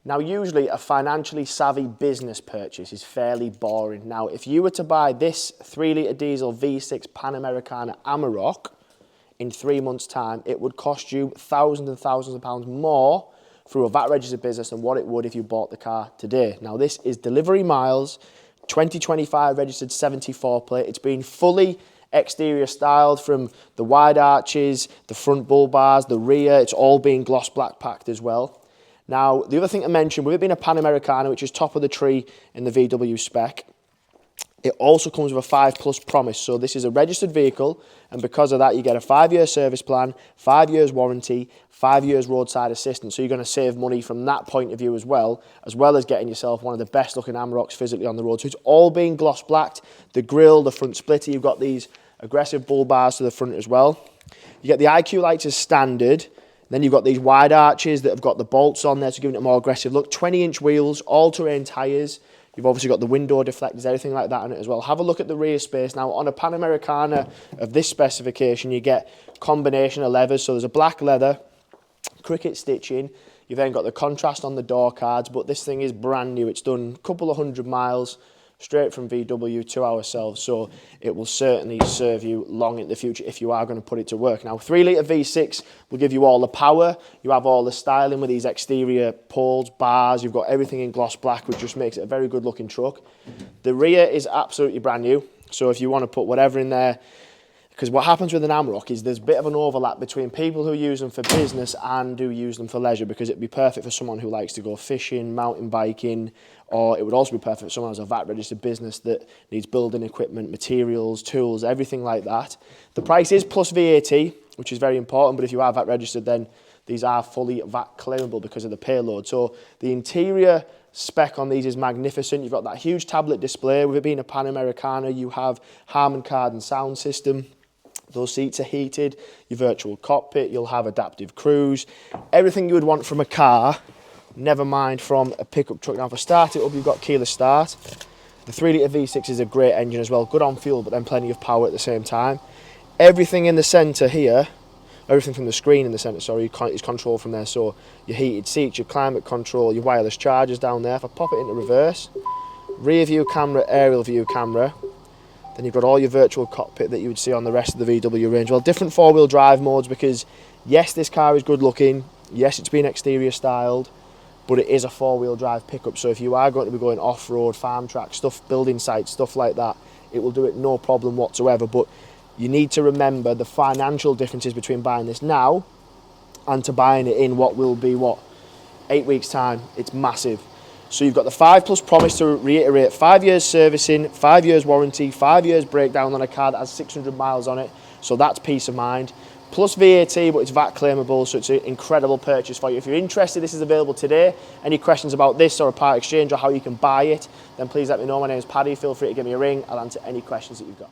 Now, usually a financially savvy business purchase is fairly boring. Now, if you were to buy this 3-litre diesel V6 Panamericana Amarok in 3 months' time, it would cost you thousands and thousands of pounds more through a VAT registered business than what it would if you bought the car today. Now, this is delivery miles, 2025 registered 74 plate. It's been fully exterior styled from the wide arches, the front bull bars, the rear. It's all been gloss black packed as well. Now, the other thing to mention, with it being a Panamericana, which is top of the tree in the VW spec, it also comes with a 5+ promise. So this is a registered vehicle, and because of that, you get a 5-year service plan, 5 years warranty, 5 years roadside assistance. So you're going to save money from that point of view as well as getting yourself one of the best looking Amaroks physically on the road. So it's all being gloss blacked. The grille, the front splitter, you've got these aggressive bull bars to the front as well. You get the IQ lights as standard. Then you've got these wide arches that have got the bolts on there to give it a more aggressive look. 20-inch wheels, all-terrain tyres. You've obviously got the window deflectors, everything like that on it as well. Have a look at the rear space. Now, on a Panamericana of this specification, you get combination of leathers. So there's a black leather, cricket stitching. You've then got the contrast on the door cards, but this thing is brand new. It's done a couple of 100 miles straight from VW to ourselves, so it will certainly serve you long in the future if you are going to put it to work. Now, 3-litre V6 will give you all the power. You have all the styling with these exterior poles, bars. You've got everything in gloss black, which just makes it a very good looking truck. The rear is absolutely brand new, so if you want to put whatever in there, because what happens with an Amarok is there's a bit of an overlap between people who use them for business and who use them for leisure, because it'd be perfect for someone who likes to go fishing, mountain biking, or it would also be perfect for someone who has a VAT registered business that needs building equipment, materials, tools, everything like that. The price is plus VAT, which is very important, but if you are VAT registered, then these are fully VAT claimable because of the payload. So the interior spec on these is magnificent. You've got that huge tablet display. With it being a Panamericana, you have Harman Kardon sound system. Those seats are heated, your virtual cockpit, you'll have adaptive cruise, everything you would want from a car, never mind from a pickup truck. Now, for start it up, you've got keyless start. The 3-litre V6 is a great engine as well, good on fuel, but then plenty of power at the same time. Everything in the centre here, everything from the screen in the centre, sorry, is controlled from there. So your heated seats, your climate control, your wireless chargers down there. If I pop it into reverse, rear view camera, aerial view camera. Then you've got all your virtual cockpit that you would see on the rest of the VW range. Well, different 4-wheel drive modes, because yes, this car is good looking. Yes, it's been exterior styled, but it is a 4-wheel drive pickup. So if you are going to be going off-road, farm track, stuff, building sites, stuff like that, it will do it no problem whatsoever. But you need to remember the financial differences between buying this now and to buying it in what will be, 8 weeks' time. It's massive. So you've got the 5+ promise, to reiterate, 5 years servicing, 5 years warranty, 5 years breakdown on a car that has 600 miles on it. So that's peace of mind. Plus VAT, but it's VAT claimable, so it's an incredible purchase for you. If you're interested, this is available today. Any questions about this or a part exchange or how you can buy it, then please let me know. My name is Paddy. Feel free to give me a ring. I'll answer any questions that you've got.